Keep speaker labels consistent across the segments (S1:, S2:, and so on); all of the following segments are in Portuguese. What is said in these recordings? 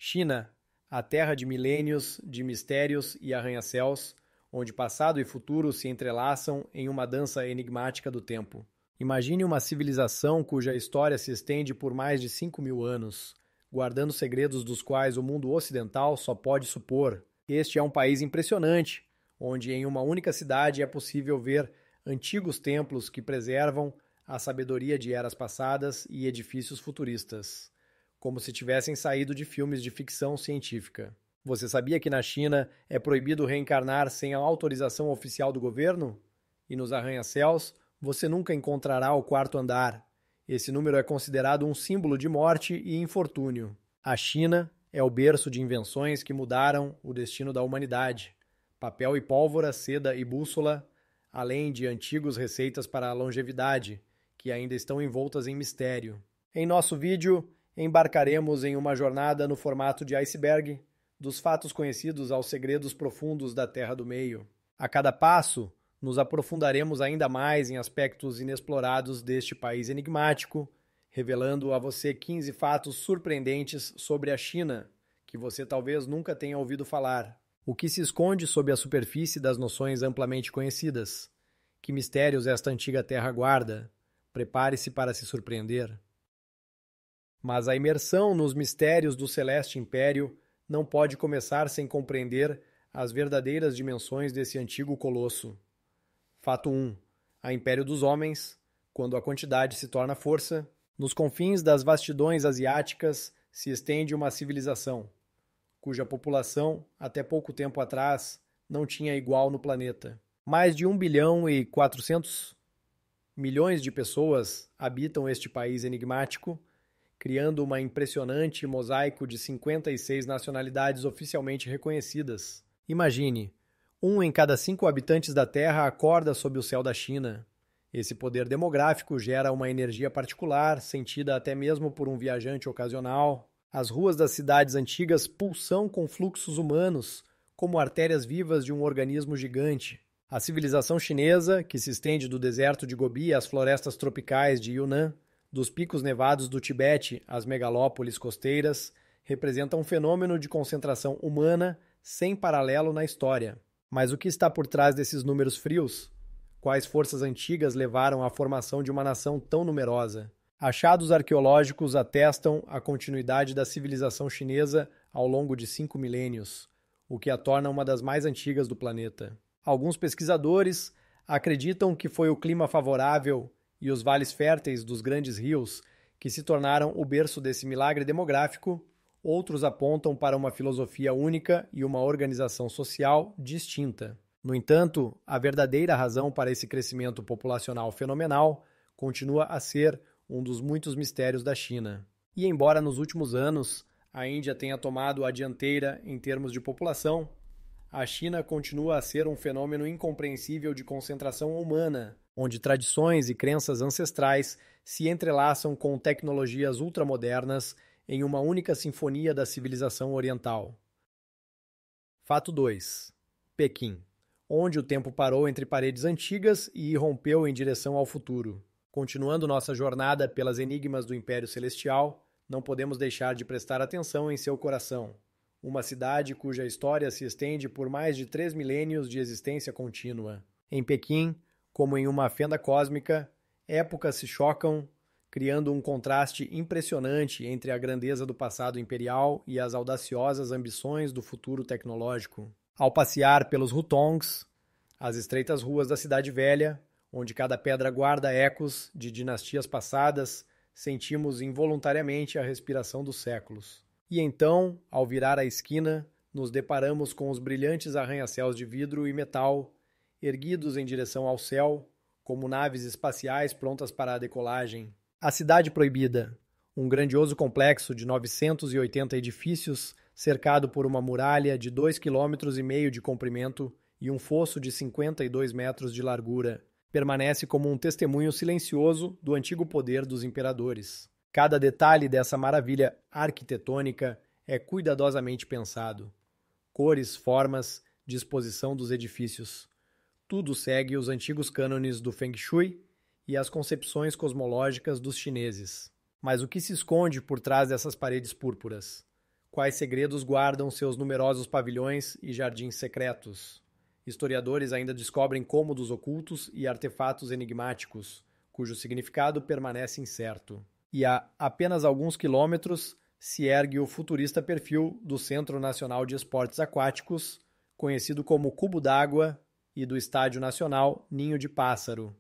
S1: China, a terra de milênios, de mistérios e arranha-céus, onde passado e futuro se entrelaçam em uma dança enigmática do tempo. Imagine uma civilização cuja história se estende por mais de 5.000 anos, guardando segredos dos quais o mundo ocidental só pode supor. Este é um país impressionante, onde em uma única cidade é possível ver antigos templos que preservam a sabedoria de eras passadas e edifícios futuristas, como se tivessem saído de filmes de ficção científica. Você sabia que na China é proibido reencarnar sem a autorização oficial do governo? E nos arranha-céus, você nunca encontrará o quarto andar. Esse número é considerado um símbolo de morte e infortúnio. A China é o berço de invenções que mudaram o destino da humanidade. Papel e pólvora, seda e bússola, além de antigos receitas para a longevidade, que ainda estão envoltas em mistério. Em nosso vídeo, embarcaremos em uma jornada no formato de iceberg, dos fatos conhecidos aos segredos profundos da Terra do Meio. A cada passo, nos aprofundaremos ainda mais em aspectos inexplorados deste país enigmático, revelando a você 15 fatos surpreendentes sobre a China, que você talvez nunca tenha ouvido falar. O que se esconde sob a superfície das noções amplamente conhecidas? Que mistérios esta antiga terra guarda? Prepare-se para se surpreender. Mas a imersão nos mistérios do Celeste Império não pode começar sem compreender as verdadeiras dimensões desse antigo colosso. Fato 1. A Império dos Homens, quando a quantidade se torna força, nos confins das vastidões asiáticas se estende uma civilização, cuja população, até pouco tempo atrás, não tinha igual no planeta. Mais de 1 bilhão e 400 milhões de pessoas habitam este país enigmático, criando uma impressionante mosaico de 56 nacionalidades oficialmente reconhecidas. Imagine, 1 em cada 5 habitantes da Terra acorda sob o céu da China. Esse poder demográfico gera uma energia particular, sentida até mesmo por um viajante ocasional. As ruas das cidades antigas pulsam com fluxos humanos, como artérias vivas de um organismo gigante. A civilização chinesa, que se estende do deserto de Gobi às florestas tropicais de Yunnan, dos picos nevados do Tibete às megalópolis costeiras, representa um fenômeno de concentração humana sem paralelo na história. Mas o que está por trás desses números frios? Quais forças antigas levaram à formação de uma nação tão numerosa? Achados arqueológicos atestam a continuidade da civilização chinesa ao longo de 5 milênios, o que a torna uma das mais antigas do planeta. Alguns pesquisadores acreditam que foi o clima favorável e os vales férteis dos grandes rios que se tornaram o berço desse milagre demográfico. Outros apontam para uma filosofia única e uma organização social distinta. No entanto, a verdadeira razão para esse crescimento populacional fenomenal continua a ser um dos muitos mistérios da China. E embora nos últimos anos a Índia tenha tomado a dianteira em termos de população, a China continua a ser um fenômeno incompreensível de concentração humana, onde tradições e crenças ancestrais se entrelaçam com tecnologias ultramodernas em uma única sinfonia da civilização oriental. Fato 2. Pequim, onde o tempo parou entre paredes antigas e irrompeu em direção ao futuro. Continuando nossa jornada pelas enigmas do Império Celestial, não podemos deixar de prestar atenção em seu coração. Uma cidade cuja história se estende por mais de 3 milênios de existência contínua. Em Pequim, como em uma fenda cósmica, épocas se chocam, criando um contraste impressionante entre a grandeza do passado imperial e as audaciosas ambições do futuro tecnológico. Ao passear pelos hutongs, as estreitas ruas da Cidade Velha, onde cada pedra guarda ecos de dinastias passadas, sentimos involuntariamente a respiração dos séculos. E então, ao virar a esquina, nos deparamos com os brilhantes arranha-céus de vidro e metal, erguidos em direção ao céu, como naves espaciais prontas para a decolagem. A Cidade Proibida, um grandioso complexo de 980 edifícios, cercado por uma muralha de 2,5 km de comprimento e um fosso de 52 metros de largura, permanece como um testemunho silencioso do antigo poder dos imperadores. Cada detalhe dessa maravilha arquitetônica é cuidadosamente pensado. Cores, formas, disposição dos edifícios. Tudo segue os antigos cânones do Feng Shui e as concepções cosmológicas dos chineses. Mas o que se esconde por trás dessas paredes púrpuras? Quais segredos guardam seus numerosos pavilhões e jardins secretos? Historiadores ainda descobrem cômodos ocultos e artefatos enigmáticos, cujo significado permanece incerto. E a apenas alguns quilômetros se ergue o futurista perfil do Centro Nacional de Esportes Aquáticos, conhecido como Cubo d'Água, e do Estádio Nacional Ninho de Pássaro,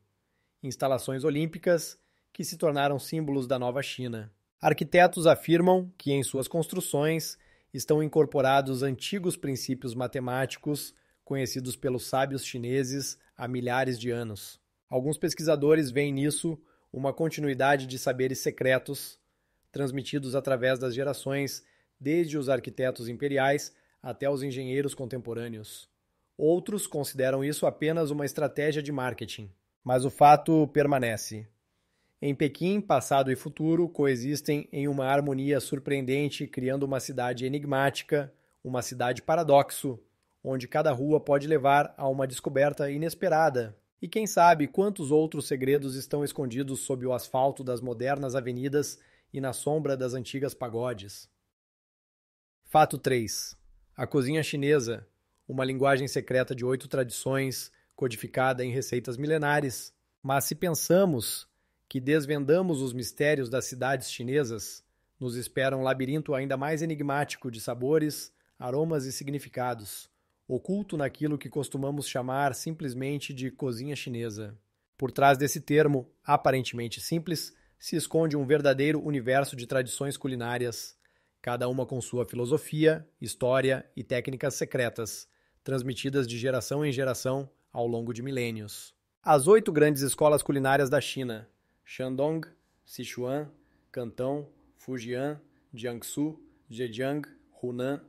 S1: instalações olímpicas que se tornaram símbolos da nova China. Arquitetos afirmam que em suas construções estão incorporados antigos princípios matemáticos conhecidos pelos sábios chineses há milhares de anos. Alguns pesquisadores veem nisso uma continuidade de saberes secretos transmitidos através das gerações, desde os arquitetos imperiais até os engenheiros contemporâneos. Outros consideram isso apenas uma estratégia de marketing, mas o fato permanece. Em Pequim, passado e futuro coexistem em uma harmonia surpreendente, criando uma cidade enigmática, uma cidade paradoxo, onde cada rua pode levar a uma descoberta inesperada. E quem sabe quantos outros segredos estão escondidos sob o asfalto das modernas avenidas e na sombra das antigas pagodes. Fato 3. A cozinha chinesa, uma linguagem secreta de 8 tradições, codificada em receitas milenares. Mas se pensamos que desvendamos os mistérios das cidades chinesas, nos espera um labirinto ainda mais enigmático de sabores, aromas e significados, oculto naquilo que costumamos chamar simplesmente de cozinha chinesa. Por trás desse termo, aparentemente simples, se esconde um verdadeiro universo de tradições culinárias, cada uma com sua filosofia, história e técnicas secretas, transmitidas de geração em geração ao longo de milênios. As 8 grandes escolas culinárias da China: Shandong, Sichuan, Cantão, Fujian, Jiangsu, Zhejiang, Hunan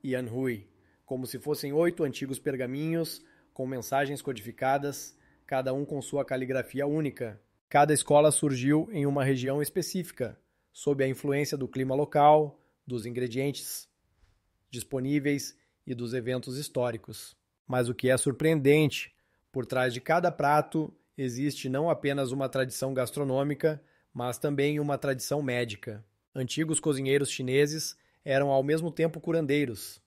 S1: e Anhui, como se fossem 8 antigos pergaminhos com mensagens codificadas, cada um com sua caligrafia única. Cada escola surgiu em uma região específica, sob a influência do clima local, dos ingredientes disponíveis e dos eventos históricos. Mas o que é surpreendente, por trás de cada prato existe não apenas uma tradição gastronômica, mas também uma tradição médica. Antigos cozinheiros chineses eram ao mesmo tempo curandeiros.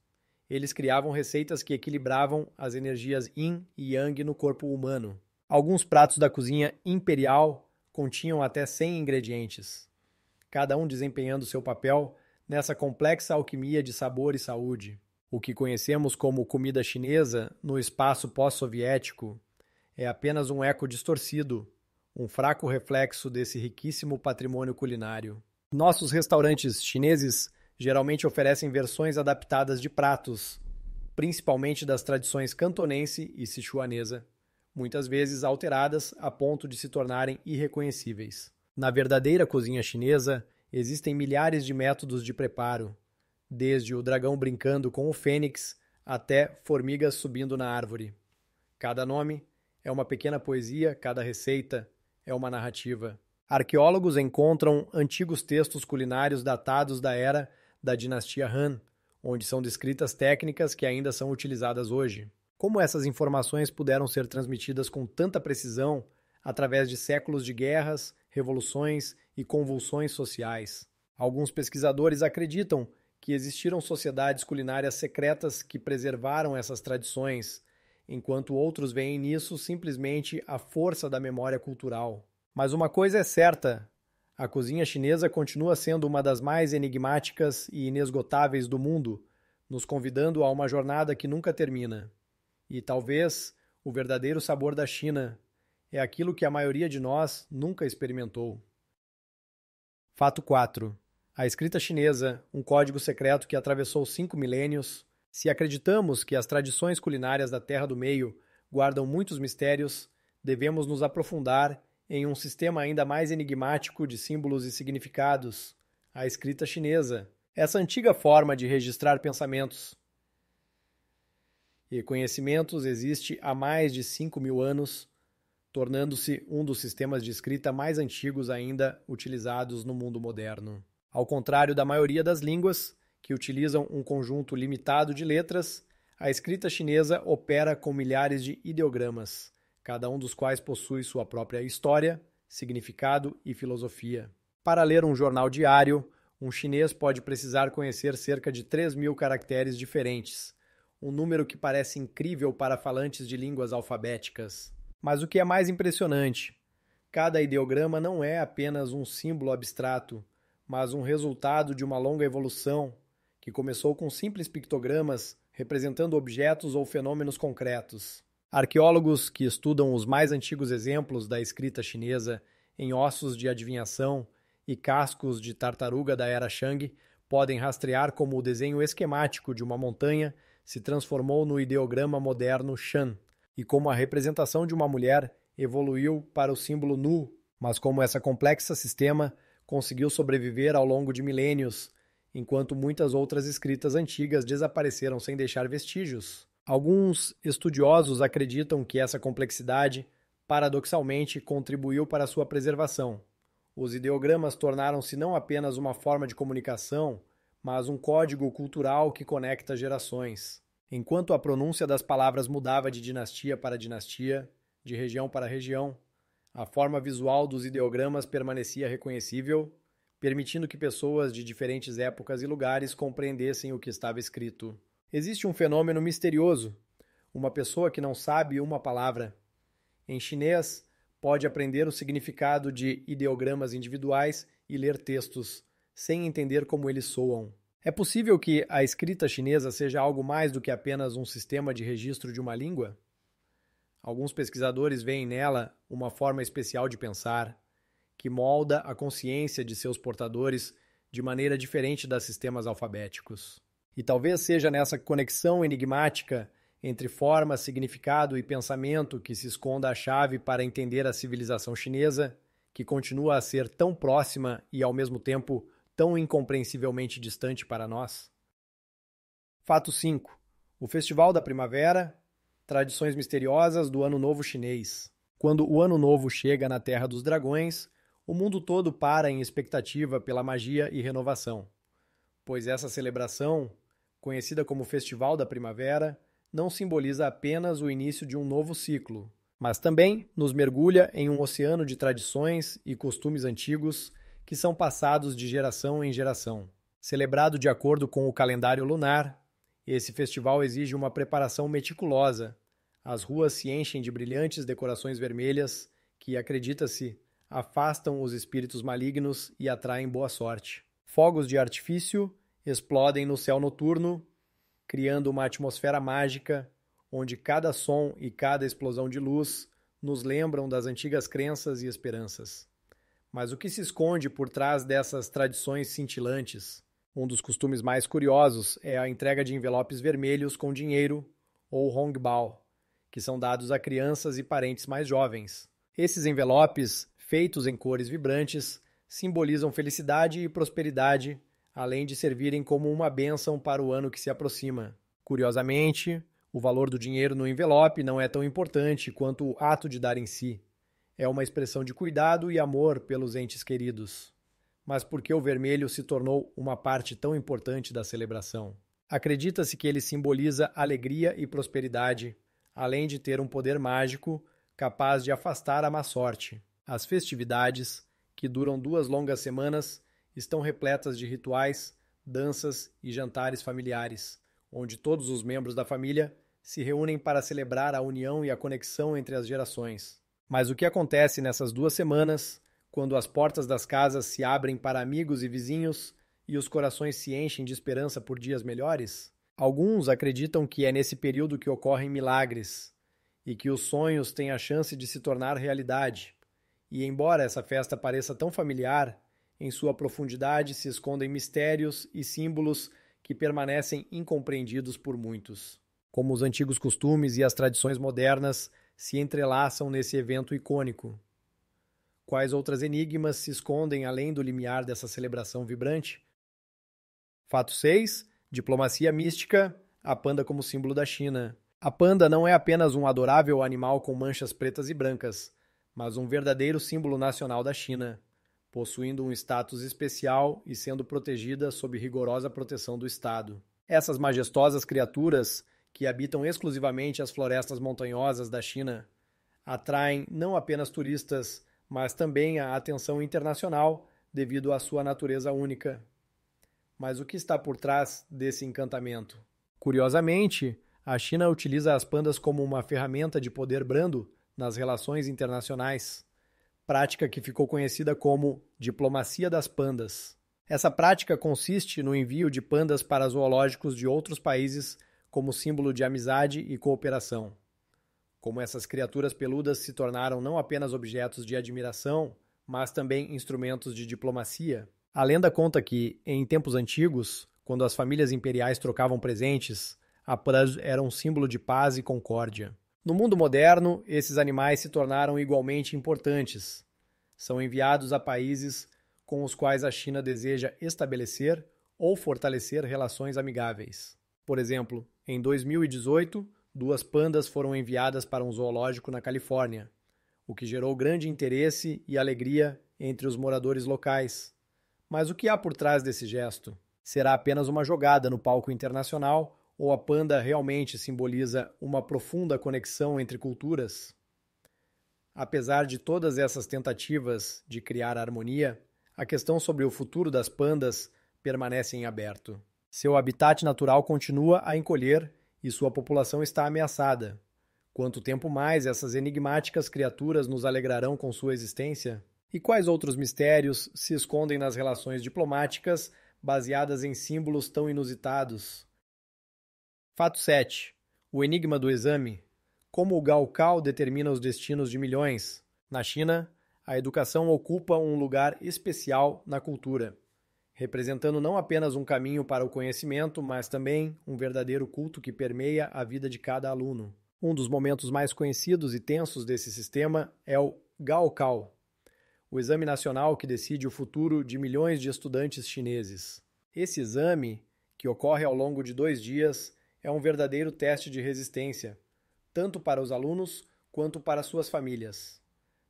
S1: Eles criavam receitas que equilibravam as energias yin e yang no corpo humano. Alguns pratos da cozinha imperial continham até 100 ingredientes, cada um desempenhando seu papel nessa complexa alquimia de sabor e saúde. O que conhecemos como comida chinesa no espaço pós-soviético é apenas um eco distorcido, um fraco reflexo desse riquíssimo patrimônio culinário. Nossos restaurantes chineses geralmente oferecem versões adaptadas de pratos, principalmente das tradições cantonense e sichuanesa, muitas vezes alteradas a ponto de se tornarem irreconhecíveis. Na verdadeira cozinha chinesa, existem milhares de métodos de preparo, desde o dragão brincando com o fênix até formigas subindo na árvore. Cada nome é uma pequena poesia, cada receita é uma narrativa. Arqueólogos encontram antigos textos culinários datados da era da dinastia Han, onde são descritas técnicas que ainda são utilizadas hoje. Como essas informações puderam ser transmitidas com tanta precisão através de séculos de guerras, revoluções e convulsões sociais? Alguns pesquisadores acreditam que existiram sociedades culinárias secretas que preservaram essas tradições, enquanto outros veem nisso simplesmente a força da memória cultural. Mas uma coisa é certa: a cozinha chinesa continua sendo uma das mais enigmáticas e inesgotáveis do mundo, nos convidando a uma jornada que nunca termina. E talvez o verdadeiro sabor da China é aquilo que a maioria de nós nunca experimentou. Fato 4. A escrita chinesa, um código secreto que atravessou 5 milênios. Se acreditamos que as tradições culinárias da Terra do Meio guardam muitos mistérios, devemos nos aprofundar em um sistema ainda mais enigmático de símbolos e significados, a escrita chinesa. Essa antiga forma de registrar pensamentos e conhecimentos existe há mais de 5.000 anos, tornando-se um dos sistemas de escrita mais antigos ainda utilizados no mundo moderno. Ao contrário da maioria das línguas, que utilizam um conjunto limitado de letras, a escrita chinesa opera com milhares de ideogramas, cada um dos quais possui sua própria história, significado e filosofia. Para ler um jornal diário, Um chinês pode precisar conhecer cerca de 3.000 caracteres diferentes, um número que parece incrível para falantes de línguas alfabéticas. Mas o que é mais impressionante, cada ideograma não é apenas um símbolo abstrato, mas um resultado de uma longa evolução que começou com simples pictogramas representando objetos ou fenômenos concretos. Arqueólogos que estudam os mais antigos exemplos da escrita chinesa em ossos de adivinhação e cascos de tartaruga da era Shang podem rastrear como o desenho esquemático de uma montanha se transformou no ideograma moderno Shan, e como a representação de uma mulher evoluiu para o símbolo Nu, mas como essa complexa sistema conseguiu sobreviver ao longo de milênios, enquanto muitas outras escritas antigas desapareceram sem deixar vestígios. Alguns estudiosos acreditam que essa complexidade, paradoxalmente, contribuiu para sua preservação. Os ideogramas tornaram-se não apenas uma forma de comunicação, mas um código cultural que conecta gerações. Enquanto a pronúncia das palavras mudava de dinastia para dinastia, de região para região, a forma visual dos ideogramas permanecia reconhecível, permitindo que pessoas de diferentes épocas e lugares compreendessem o que estava escrito. Existe um fenômeno misterioso. Uma pessoa que não sabe uma palavra em chinês pode aprender o significado de ideogramas individuais e ler textos, sem entender como eles soam. É possível que a escrita chinesa seja algo mais do que apenas um sistema de registro de uma língua? Alguns pesquisadores veem nela uma forma especial de pensar, que molda a consciência de seus portadores de maneira diferente dos sistemas alfabéticos. E talvez seja nessa conexão enigmática entre forma, significado e pensamento que se esconda a chave para entender a civilização chinesa, que continua a ser tão próxima e, ao mesmo tempo, tão incompreensivelmente distante para nós. Fato 5. O Festival da Primavera, tradições misteriosas do Ano Novo Chinês. Quando o Ano Novo chega na Terra dos Dragões, o mundo todo para em expectativa pela magia e renovação, pois essa celebração, conhecida como Festival da Primavera, não simboliza apenas o início de um novo ciclo, mas também nos mergulha em um oceano de tradições e costumes antigos que são passados de geração em geração. Celebrado de acordo com o calendário lunar, esse festival exige uma preparação meticulosa. As ruas se enchem de brilhantes decorações vermelhas que, acredita-se, afastam os espíritos malignos e atraem boa sorte. Fogos de artifício explodem no céu noturno, criando uma atmosfera mágica, onde cada som e cada explosão de luz nos lembram das antigas crenças e esperanças. Mas o que se esconde por trás dessas tradições cintilantes? Um dos costumes mais curiosos é a entrega de envelopes vermelhos com dinheiro, ou hongbao, que são dados a crianças e parentes mais jovens. Esses envelopes, feitos em cores vibrantes, simbolizam felicidade e prosperidade, além de servirem como uma bênção para o ano que se aproxima. Curiosamente, o valor do dinheiro no envelope não é tão importante quanto o ato de dar em si. É uma expressão de cuidado e amor pelos entes queridos. Mas por que o vermelho se tornou uma parte tão importante da celebração? Acredita-se que ele simboliza alegria e prosperidade, além de ter um poder mágico capaz de afastar a má sorte. As festividades, que duram 2 longas semanas, estão repletas de rituais, danças e jantares familiares, onde todos os membros da família se reúnem para celebrar a união e a conexão entre as gerações. Mas o que acontece nessas 2 semanas, quando as portas das casas se abrem para amigos e vizinhos e os corações se enchem de esperança por dias melhores? Alguns acreditam que é nesse período que ocorrem milagres e que os sonhos têm a chance de se tornar realidade. E embora essa festa pareça tão familiar, em sua profundidade se escondem mistérios e símbolos que permanecem incompreendidos por muitos. Como os antigos costumes e as tradições modernas se entrelaçam nesse evento icônico. Quais outras enigmas se escondem além do limiar dessa celebração vibrante? Fato 6. Diplomacia mística, a panda como símbolo da China. A panda não é apenas um adorável animal com manchas pretas e brancas, mas um verdadeiro símbolo nacional da China, possuindo um status especial e sendo protegida sob rigorosa proteção do Estado. Essas majestosas criaturas, que habitam exclusivamente as florestas montanhosas da China, atraem não apenas turistas, mas também a atenção internacional devido à sua natureza única. Mas o que está por trás desse encantamento? Curiosamente, a China utiliza as pandas como uma ferramenta de poder brando nas relações internacionais, prática que ficou conhecida como diplomacia das pandas. Essa prática consiste no envio de pandas para zoológicos de outros países como símbolo de amizade e cooperação. Como essas criaturas peludas se tornaram não apenas objetos de admiração, mas também instrumentos de diplomacia. A lenda conta que, em tempos antigos, quando as famílias imperiais trocavam presentes, a panda era um símbolo de paz e concórdia. No mundo moderno, esses animais se tornaram igualmente importantes. São enviados a países com os quais a China deseja estabelecer ou fortalecer relações amigáveis. Por exemplo, em 2018, 2 pandas foram enviadas para um zoológico na Califórnia, o que gerou grande interesse e alegria entre os moradores locais. Mas o que há por trás desse gesto? Será apenas uma jogada no palco internacional ou a panda realmente simboliza uma profunda conexão entre culturas? Apesar de todas essas tentativas de criar harmonia, a questão sobre o futuro das pandas permanece em aberto. Seu habitat natural continua a encolher e sua população está ameaçada. Quanto tempo mais essas enigmáticas criaturas nos alegrarão com sua existência? E quais outros mistérios se escondem nas relações diplomáticas baseadas em símbolos tão inusitados? Fato 7. O enigma do exame. Como o Gaokao determina os destinos de milhões? Na China, a educação ocupa um lugar especial na cultura, representando não apenas um caminho para o conhecimento, mas também um verdadeiro culto que permeia a vida de cada aluno. Um dos momentos mais conhecidos e tensos desse sistema é o Gaokao, o exame nacional que decide o futuro de milhões de estudantes chineses. Esse exame, que ocorre ao longo de 2 dias, é um verdadeiro teste de resistência, tanto para os alunos quanto para suas famílias.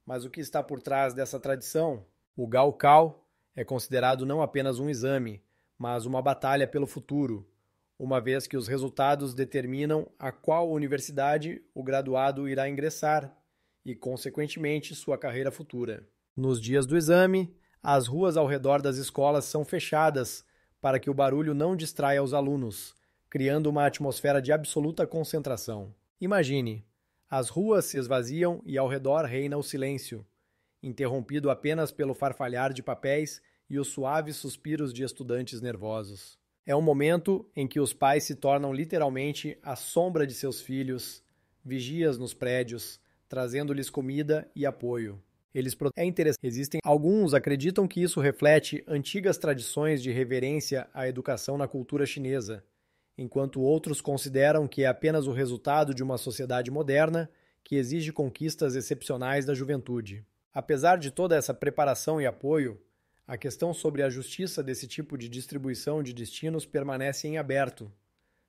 S1: Mas o que está por trás dessa tradição? O Gaokao é considerado não apenas um exame, mas uma batalha pelo futuro, uma vez que os resultados determinam a qual universidade o graduado irá ingressar e, consequentemente, sua carreira futura. Nos dias do exame, as ruas ao redor das escolas são fechadas para que o barulho não distraia os alunos, criando uma atmosfera de absoluta concentração. Imagine, as ruas se esvaziam e ao redor reina o silêncio, interrompido apenas pelo farfalhar de papéis e os suaves suspiros de estudantes nervosos. É um momento em que os pais se tornam literalmente a sombra de seus filhos, vigias nos prédios, trazendo-lhes comida e apoio. É interessante. Alguns acreditam que isso reflete antigas tradições de reverência à educação na cultura chinesa, enquanto outros consideram que é apenas o resultado de uma sociedade moderna que exige conquistas excepcionais da juventude. Apesar de toda essa preparação e apoio, a questão sobre a justiça desse tipo de distribuição de destinos permanece em aberto.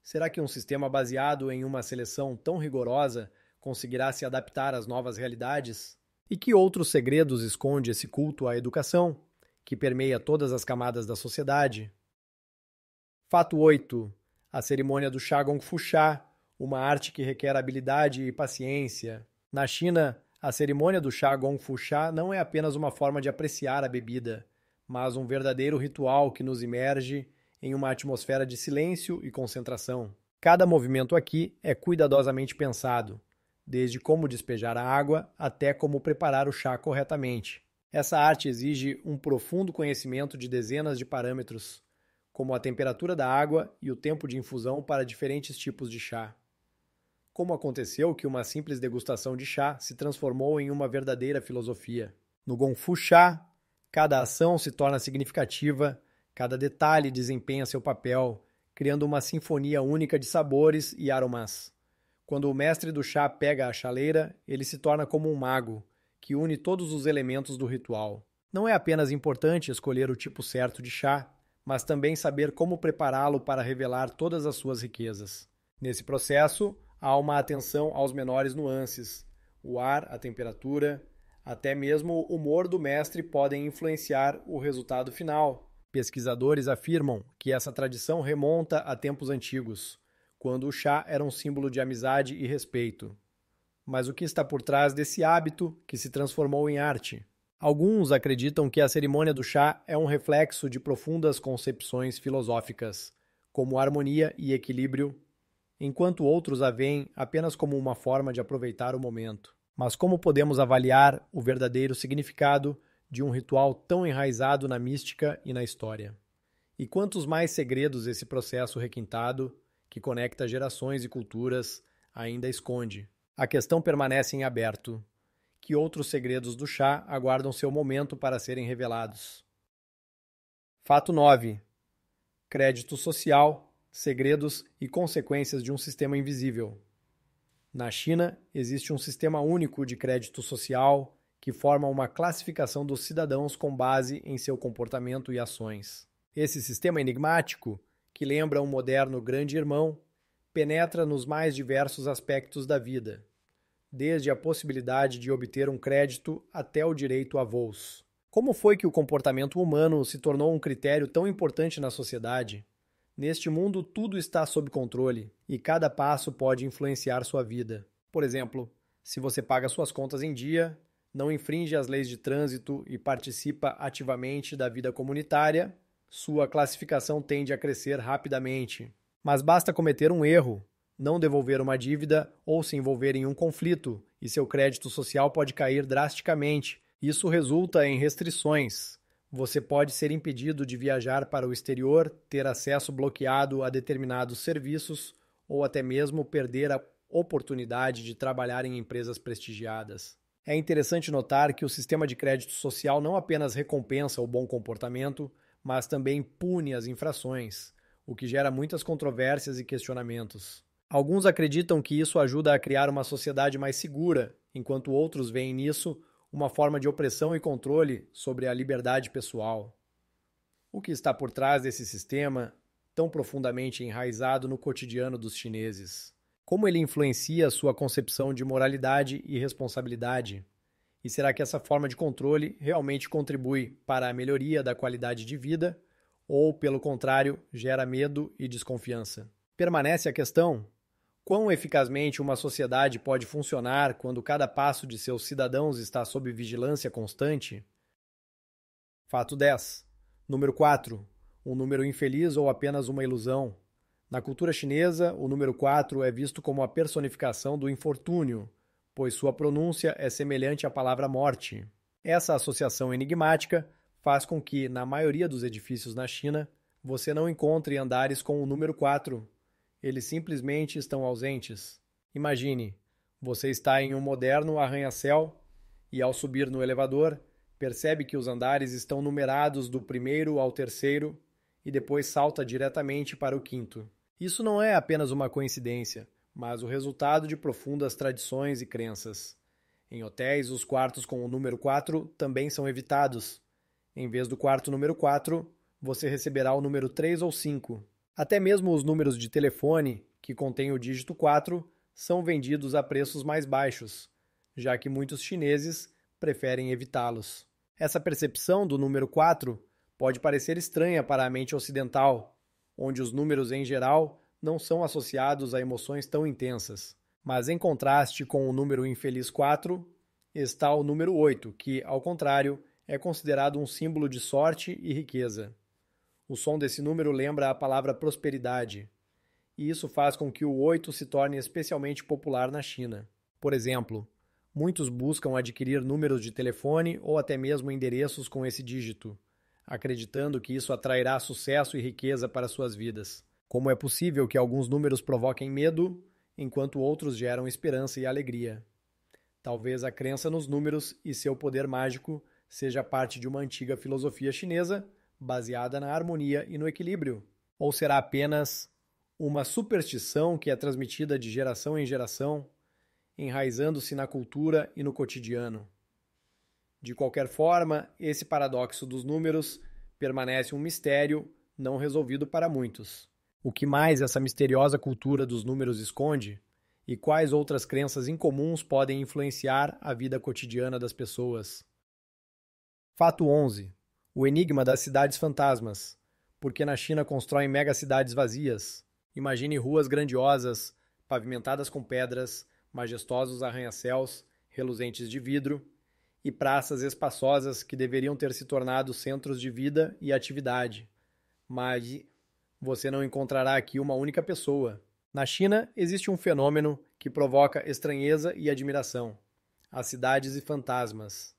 S1: Será que um sistema baseado em uma seleção tão rigorosa conseguirá se adaptar às novas realidades? E que outros segredos esconde esse culto à educação, que permeia todas as camadas da sociedade? Fato 8. A cerimônia do Chá Gong Fu Chá, uma arte que requer habilidade e paciência. Na China, a cerimônia do Chá Gong Fu Chá não é apenas uma forma de apreciar a bebida, mas um verdadeiro ritual que nos imerge em uma atmosfera de silêncio e concentração. Cada movimento aqui é cuidadosamente pensado, desde como despejar a água até como preparar o chá corretamente. Essa arte exige um profundo conhecimento de dezenas de parâmetros, como a temperatura da água e o tempo de infusão para diferentes tipos de chá. Como aconteceu que uma simples degustação de chá se transformou em uma verdadeira filosofia? No Gong Fu Chá, cada ação se torna significativa, cada detalhe desempenha seu papel, criando uma sinfonia única de sabores e aromas. Quando o mestre do chá pega a chaleira, ele se torna como um mago, que une todos os elementos do ritual. Não é apenas importante escolher o tipo certo de chá, mas também saber como prepará-lo para revelar todas as suas riquezas. Nesse processo, há uma atenção aos menores nuances. O ar, a temperatura, até mesmo o humor do mestre podem influenciar o resultado final. Pesquisadores afirmam que essa tradição remonta a tempos antigos, quando o chá era um símbolo de amizade e respeito. Mas o que está por trás desse hábito que se transformou em arte? Alguns acreditam que a cerimônia do chá é um reflexo de profundas concepções filosóficas, como harmonia e equilíbrio, enquanto outros a veem apenas como uma forma de aproveitar o momento. Mas como podemos avaliar o verdadeiro significado de um ritual tão enraizado na mística e na história? E quantos mais segredos esse processo requintado, que conecta gerações e culturas, ainda esconde? A questão permanece em aberto. Que outros segredos do chá aguardam seu momento para serem revelados? Fato 9. Crédito social, segredos e consequências de um sistema invisível. Na China, existe um sistema único de crédito social que forma uma classificação dos cidadãos com base em seu comportamento e ações. Esse sistema enigmático, que lembra um moderno grande irmão, penetra nos mais diversos aspectos da vida, desde a possibilidade de obter um crédito até o direito a voos. Como foi que o comportamento humano se tornou um critério tão importante na sociedade? Neste mundo, tudo está sob controle e cada passo pode influenciar sua vida. Por exemplo, se você paga suas contas em dia, não infringe as leis de trânsito e participa ativamente da vida comunitária, sua classificação tende a crescer rapidamente. Mas basta cometer um erro, não devolver uma dívida ou se envolver em um conflito, e seu crédito social pode cair drasticamente. Isso resulta em restrições. Você pode ser impedido de viajar para o exterior, ter acesso bloqueado a determinados serviços ou até mesmo perder a oportunidade de trabalhar em empresas prestigiadas. É interessante notar que o sistema de crédito social não apenas recompensa o bom comportamento, mas também pune as infrações, o que gera muitas controvérsias e questionamentos. Alguns acreditam que isso ajuda a criar uma sociedade mais segura, enquanto outros veem nisso uma forma de opressão e controle sobre a liberdade pessoal. O que está por trás desse sistema, tão profundamente enraizado no cotidiano dos chineses? Como ele influencia sua concepção de moralidade e responsabilidade? E será que essa forma de controle realmente contribui para a melhoria da qualidade de vida ou, pelo contrário, gera medo e desconfiança? Permanece a questão: quão eficazmente uma sociedade pode funcionar quando cada passo de seus cidadãos está sob vigilância constante? Fato 10. Número 4. Um número infeliz ou apenas uma ilusão? Na cultura chinesa, o número 4 é visto como a personificação do infortúnio, pois sua pronúncia é semelhante à palavra morte. Essa associação enigmática faz com que, na maioria dos edifícios na China, você não encontre andares com o número 4. Eles simplesmente estão ausentes. Imagine, você está em um moderno arranha-céu e, ao subir no elevador, percebe que os andares estão numerados do primeiro ao terceiro e depois salta diretamente para o quinto. Isso não é apenas uma coincidência, mas o resultado de profundas tradições e crenças. Em hotéis, os quartos com o número 4 também são evitados. Em vez do quarto número 4, você receberá o número 3 ou 5. Até mesmo os números de telefone, que contêm o dígito 4, são vendidos a preços mais baixos, já que muitos chineses preferem evitá-los. Essa percepção do número 4 pode parecer estranha para a mente ocidental, onde os números em geral não são associados a emoções tão intensas. Mas em contraste com o número infeliz 4, está o número 8, que, ao contrário, é considerado um símbolo de sorte e riqueza. O som desse número lembra a palavra prosperidade, e isso faz com que o 8 se torne especialmente popular na China. Por exemplo, muitos buscam adquirir números de telefone ou até mesmo endereços com esse dígito, acreditando que isso atrairá sucesso e riqueza para suas vidas. Como é possível que alguns números provoquem medo, enquanto outros geram esperança e alegria? Talvez a crença nos números e seu poder mágico seja parte de uma antiga filosofia chinesa baseada na harmonia e no equilíbrio? Ou será apenas uma superstição que é transmitida de geração em geração, enraizando-se na cultura e no cotidiano? De qualquer forma, esse paradoxo dos números permanece um mistério não resolvido para muitos. O que mais essa misteriosa cultura dos números esconde? E quais outras crenças incomuns podem influenciar a vida cotidiana das pessoas? Fato 11. O enigma das cidades fantasmas. Por que na China constroem megacidades vazias? Imagine ruas grandiosas, pavimentadas com pedras, majestosos arranha-céus, reluzentes de vidro, e praças espaçosas que deveriam ter se tornado centros de vida e atividade. Mas você não encontrará aqui uma única pessoa. Na China, existe um fenômeno que provoca estranheza e admiração: as cidades e fantasmas.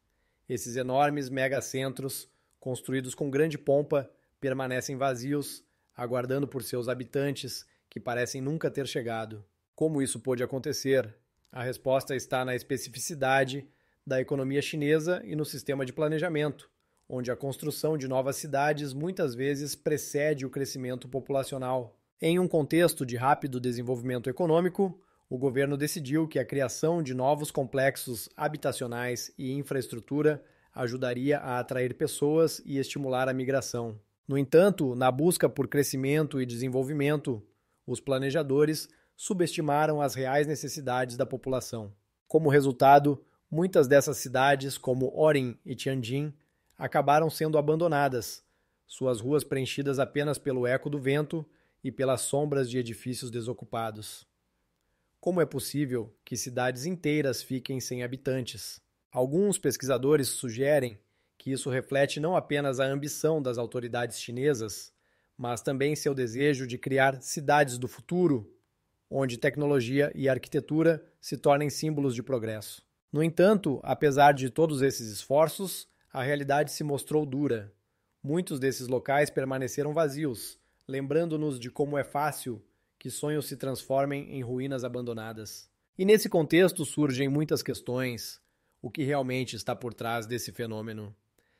S1: Esses enormes megacentros, construídos com grande pompa, permanecem vazios, aguardando por seus habitantes, que parecem nunca ter chegado. Como isso pôde acontecer? A resposta está na especificidade da economia chinesa e no sistema de planejamento, onde a construção de novas cidades muitas vezes precede o crescimento populacional. Em um contexto de rápido desenvolvimento econômico, o governo decidiu que a criação de novos complexos habitacionais e infraestrutura ajudaria a atrair pessoas e estimular a migração. No entanto, na busca por crescimento e desenvolvimento, os planejadores subestimaram as reais necessidades da população. Como resultado, muitas dessas cidades, como Orin e Tianjin, acabaram sendo abandonadas, suas ruas preenchidas apenas pelo eco do vento e pelas sombras de edifícios desocupados. Como é possível que cidades inteiras fiquem sem habitantes? Alguns pesquisadores sugerem que isso reflete não apenas a ambição das autoridades chinesas, mas também seu desejo de criar cidades do futuro, onde tecnologia e arquitetura se tornem símbolos de progresso. No entanto, apesar de todos esses esforços, a realidade se mostrou dura. Muitos desses locais permaneceram vazios, lembrando-nos de como é fácil que sonhos se transformem em ruínas abandonadas. E nesse contexto surgem muitas questões. O que realmente está por trás desse fenômeno?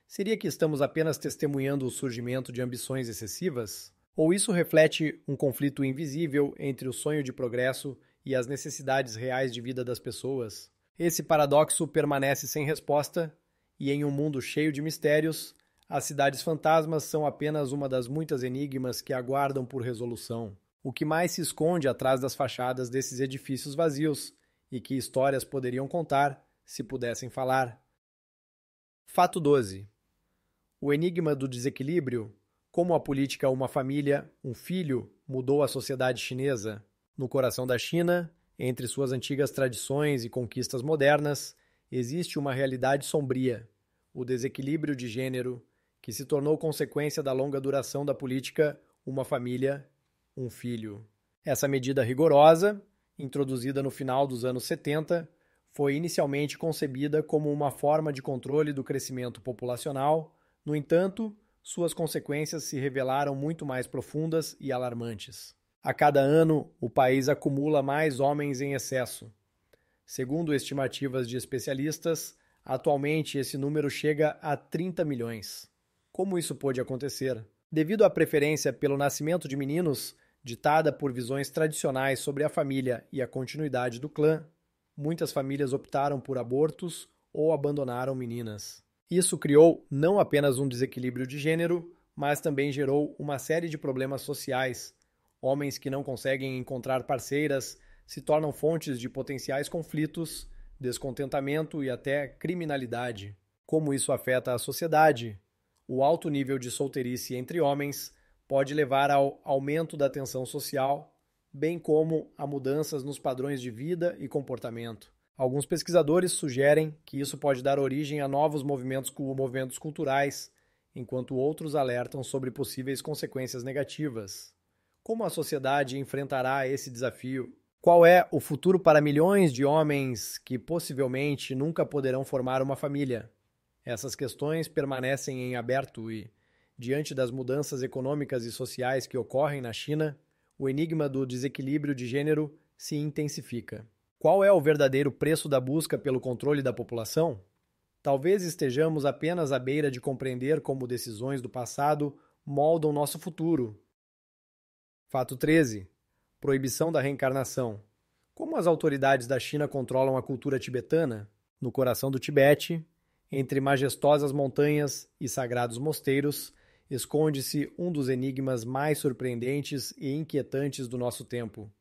S1: Seria que estamos apenas testemunhando o surgimento de ambições excessivas? Ou isso reflete um conflito invisível entre o sonho de progresso e as necessidades reais de vida das pessoas? Esse paradoxo permanece sem resposta, e em um mundo cheio de mistérios, as cidades fantasmas são apenas uma das muitas enigmas que aguardam por resolução. O que mais se esconde atrás das fachadas desses edifícios vazios, e que histórias poderiam contar se pudessem falar? Fato 12. O enigma do desequilíbrio, como a política uma família, um filho, mudou a sociedade chinesa. No coração da China, entre suas antigas tradições e conquistas modernas, existe uma realidade sombria: o desequilíbrio de gênero, que se tornou consequência da longa duração da política uma família, um filho. Essa medida rigorosa, introduzida no final dos anos 70, foi inicialmente concebida como uma forma de controle do crescimento populacional. No entanto, suas consequências se revelaram muito mais profundas e alarmantes. A cada ano, o país acumula mais homens em excesso. Segundo estimativas de especialistas, atualmente esse número chega a 30 milhões. Como isso pôde acontecer? Devido à preferência pelo nascimento de meninos, ditada por visões tradicionais sobre a família e a continuidade do clã, muitas famílias optaram por abortos ou abandonaram meninas. Isso criou não apenas um desequilíbrio de gênero, mas também gerou uma série de problemas sociais. Homens que não conseguem encontrar parceiras se tornam fontes de potenciais conflitos, descontentamento e até criminalidade. Como isso afeta a sociedade? O alto nível de solteirice entre homens pode levar ao aumento da tensão social, bem como a mudanças nos padrões de vida e comportamento. Alguns pesquisadores sugerem que isso pode dar origem a novos movimentos culturais, enquanto outros alertam sobre possíveis consequências negativas. Como a sociedade enfrentará esse desafio? Qual é o futuro para milhões de homens que possivelmente nunca poderão formar uma família? Essas questões permanecem em aberto e, diante das mudanças econômicas e sociais que ocorrem na China, o enigma do desequilíbrio de gênero se intensifica. Qual é o verdadeiro preço da busca pelo controle da população? Talvez estejamos apenas à beira de compreender como decisões do passado moldam nosso futuro. Fato 13. Proibição da reencarnação. Como as autoridades da China controlam a cultura tibetana? No coração do Tibete, entre majestosas montanhas e sagrados mosteiros, esconde-se um dos enigmas mais surpreendentes e inquietantes do nosso tempo: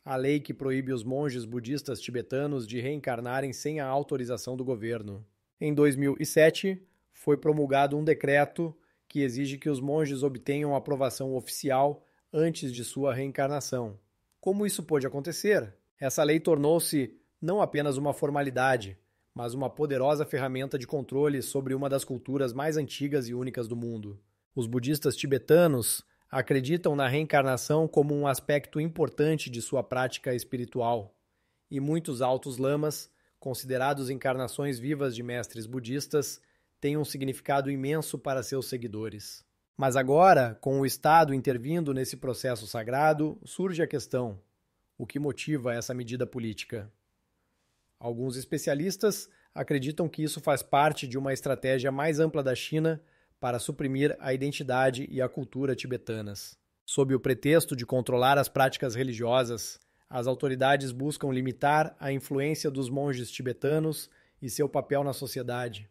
S1: a lei que proíbe os monges budistas tibetanos de reencarnarem sem a autorização do governo. Em 2007, foi promulgado um decreto que exige que os monges obtenham aprovação oficial antes de sua reencarnação. Como isso pôde acontecer? Essa lei tornou-se não apenas uma formalidade, mas uma poderosa ferramenta de controle sobre uma das culturas mais antigas e únicas do mundo. Os budistas tibetanos acreditam na reencarnação como um aspecto importante de sua prática espiritual, e muitos altos lamas, considerados encarnações vivas de mestres budistas, têm um significado imenso para seus seguidores. Mas agora, com o Estado intervindo nesse processo sagrado, surge a questão: o que motiva essa medida política? Alguns especialistas acreditam que isso faz parte de uma estratégia mais ampla da China para suprimir a identidade e a cultura tibetanas. Sob o pretexto de controlar as práticas religiosas, as autoridades buscam limitar a influência dos monges tibetanos e seu papel na sociedade.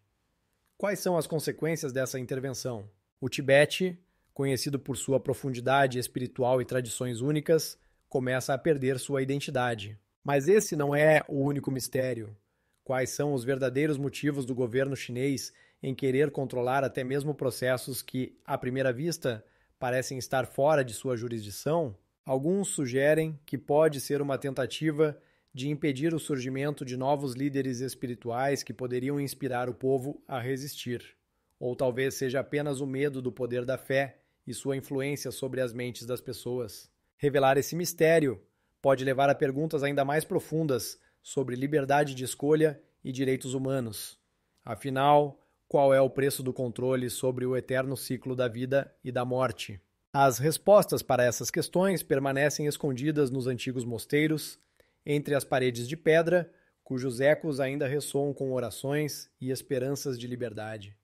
S1: Quais são as consequências dessa intervenção? O Tibete, conhecido por sua profundidade espiritual e tradições únicas, começa a perder sua identidade. Mas esse não é o único mistério. Quais são os verdadeiros motivos do governo chinês em querer controlar até mesmo processos que, à primeira vista, parecem estar fora de sua jurisdição? Alguns sugerem que pode ser uma tentativa de impedir o surgimento de novos líderes espirituais que poderiam inspirar o povo a resistir. Ou talvez seja apenas o medo do poder da fé e sua influência sobre as mentes das pessoas. Revelar esse mistério pode levar a perguntas ainda mais profundas sobre liberdade de escolha e direitos humanos. Afinal, qual é o preço do controle sobre o eterno ciclo da vida e da morte? As respostas para essas questões permanecem escondidas nos antigos mosteiros, entre as paredes de pedra, cujos ecos ainda ressoam com orações e esperanças de liberdade.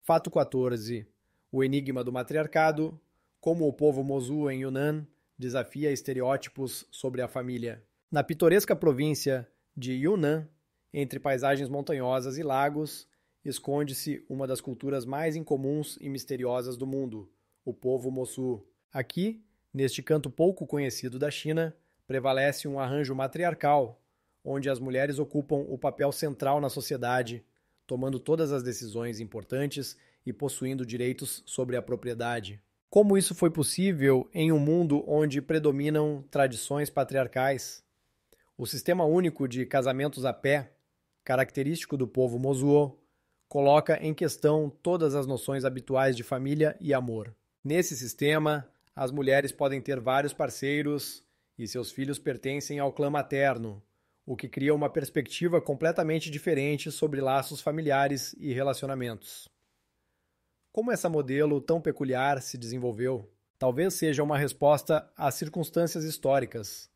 S1: Fato 14. O enigma do matriarcado, como o povo Mozu em Yunnan desafia estereótipos sobre a família. Na pitoresca província de Yunnan, entre paisagens montanhosas e lagos, esconde-se uma das culturas mais incomuns e misteriosas do mundo, o povo Mozu. Aqui, neste canto pouco conhecido da China, prevalece um arranjo matriarcal, onde as mulheres ocupam o papel central na sociedade, tomando todas as decisões importantes e possuindo direitos sobre a propriedade. Como isso foi possível em um mundo onde predominam tradições patriarcais? O sistema único de casamentos a pé, característico do povo Mozuo, coloca em questão todas as noções habituais de família e amor. Nesse sistema, as mulheres podem ter vários parceiros e seus filhos pertencem ao clã materno, o que cria uma perspectiva completamente diferente sobre laços familiares e relacionamentos. Como esse modelo tão peculiar se desenvolveu? Talvez seja uma resposta às circunstâncias históricas,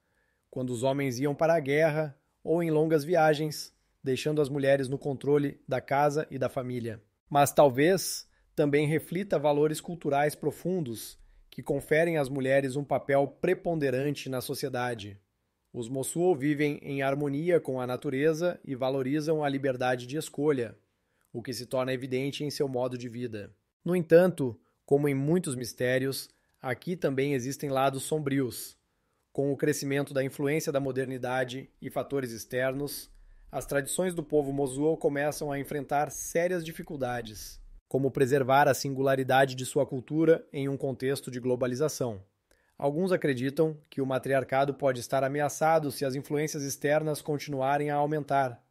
S1: quando os homens iam para a guerra ou em longas viagens, deixando as mulheres no controle da casa e da família. Mas talvez também reflita valores culturais profundos que conferem às mulheres um papel preponderante na sociedade. Os Mosuo vivem em harmonia com a natureza e valorizam a liberdade de escolha, o que se torna evidente em seu modo de vida. No entanto, como em muitos mistérios, aqui também existem lados sombrios. Com o crescimento da influência da modernidade e fatores externos, as tradições do povo Mosuo começam a enfrentar sérias dificuldades, como preservar a singularidade de sua cultura em um contexto de globalização. Alguns acreditam que o matriarcado pode estar ameaçado se as influências externas continuarem a aumentar.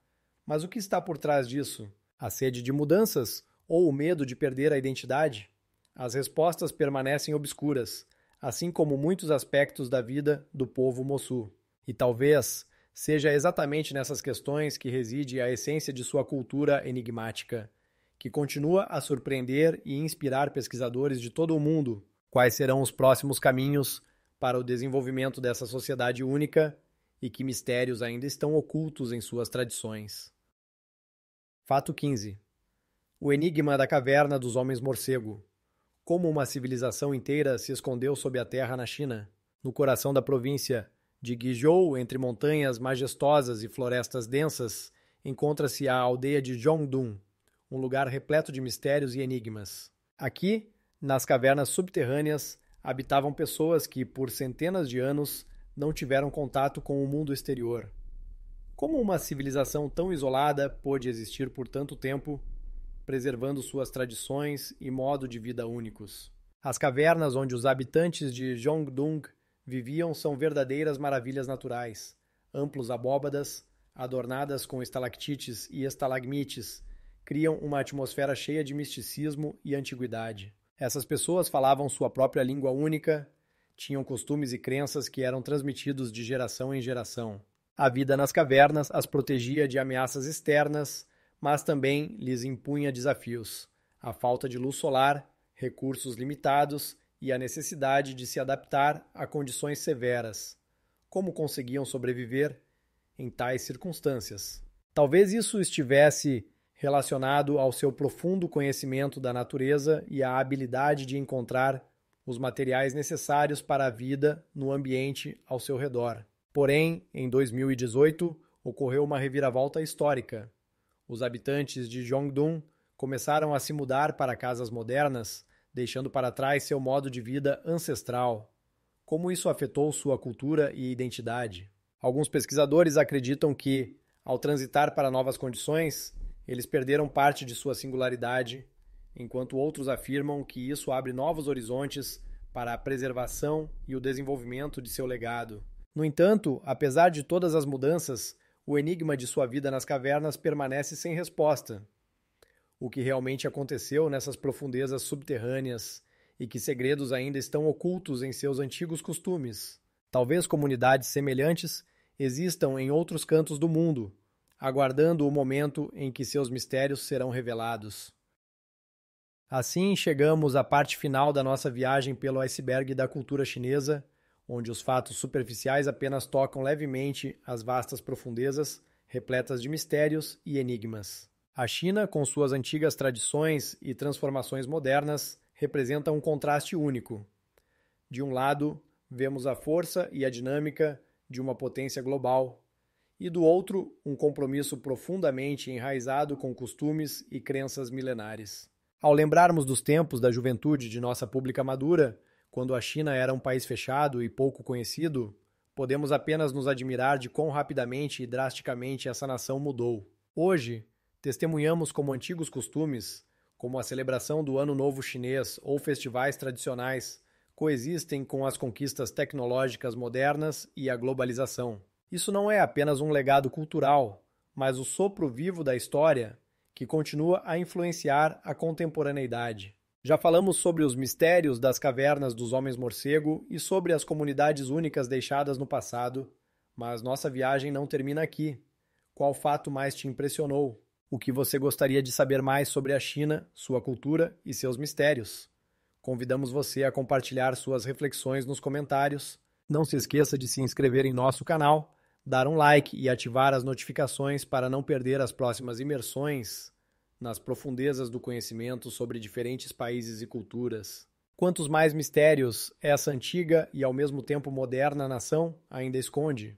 S1: Mas o que está por trás disso? A sede de mudanças ou o medo de perder a identidade? As respostas permanecem obscuras, assim como muitos aspectos da vida do povo Mosu. E talvez seja exatamente nessas questões que reside a essência de sua cultura enigmática, que continua a surpreender e inspirar pesquisadores de todo o mundo. Quais serão os próximos caminhos para o desenvolvimento dessa sociedade única e que mistérios ainda estão ocultos em suas tradições? Fato 15. O enigma da caverna dos homens morcego. Como uma civilização inteira se escondeu sob a terra na China, no coração da província de Guizhou, entre montanhas majestosas e florestas densas, encontra-se a aldeia de Zhongdun, um lugar repleto de mistérios e enigmas. Aqui, nas cavernas subterrâneas, habitavam pessoas que, por centenas de anos, não tiveram contato com o mundo exterior. Como uma civilização tão isolada pôde existir por tanto tempo, preservando suas tradições e modo de vida únicos? As cavernas onde os habitantes de Zhongdung viviam são verdadeiras maravilhas naturais. Amplos abóbadas, adornadas com estalactites e estalagmites, criam uma atmosfera cheia de misticismo e antiguidade. Essas pessoas falavam sua própria língua única, tinham costumes e crenças que eram transmitidos de geração em geração. A vida nas cavernas as protegia de ameaças externas, mas também lhes impunha desafios. A falta de luz solar, recursos limitados e a necessidade de se adaptar a condições severas. Como conseguiam sobreviver em tais circunstâncias? Talvez isso estivesse relacionado ao seu profundo conhecimento da natureza e à habilidade de encontrar os materiais necessários para a vida no ambiente ao seu redor. Porém, em 2018, ocorreu uma reviravolta histórica. Os habitantes de Jongdong começaram a se mudar para casas modernas, deixando para trás seu modo de vida ancestral. Como isso afetou sua cultura e identidade? Alguns pesquisadores acreditam que, ao transitar para novas condições, eles perderam parte de sua singularidade, enquanto outros afirmam que isso abre novos horizontes para a preservação e o desenvolvimento de seu legado. No entanto, apesar de todas as mudanças, o enigma de sua vida nas cavernas permanece sem resposta. O que realmente aconteceu nessas profundezas subterrâneas e que segredos ainda estão ocultos em seus antigos costumes? Talvez comunidades semelhantes existam em outros cantos do mundo, aguardando o momento em que seus mistérios serão revelados. Assim, chegamos à parte final da nossa viagem pelo iceberg da cultura chinesa, onde os fatos superficiais apenas tocam levemente as vastas profundezas, repletas de mistérios e enigmas. A China, com suas antigas tradições e transformações modernas, representa um contraste único. De um lado, vemos a força e a dinâmica de uma potência global, e do outro, um compromisso profundamente enraizado com costumes e crenças milenares. Ao lembrarmos dos tempos da juventude de nossa pública madura, quando a China era um país fechado e pouco conhecido, podemos apenas nos admirar de quão rapidamente e drasticamente essa nação mudou. Hoje, testemunhamos como antigos costumes, como a celebração do Ano Novo Chinês ou festivais tradicionais, coexistem com as conquistas tecnológicas modernas e a globalização. Isso não é apenas um legado cultural, mas o sopro vivo da história que continua a influenciar a contemporaneidade. Já falamos sobre os mistérios das cavernas dos homens-morcego e sobre as comunidades únicas deixadas no passado, mas nossa viagem não termina aqui. Qual fato mais te impressionou? O que você gostaria de saber mais sobre a China, sua cultura e seus mistérios? Convidamos você a compartilhar suas reflexões nos comentários. Não se esqueça de se inscrever em nosso canal, dar um like e ativar as notificações para não perder as próximas imersões nas profundezas do conhecimento sobre diferentes países e culturas. Quantos mais mistérios essa antiga e ao mesmo tempo moderna nação ainda esconde?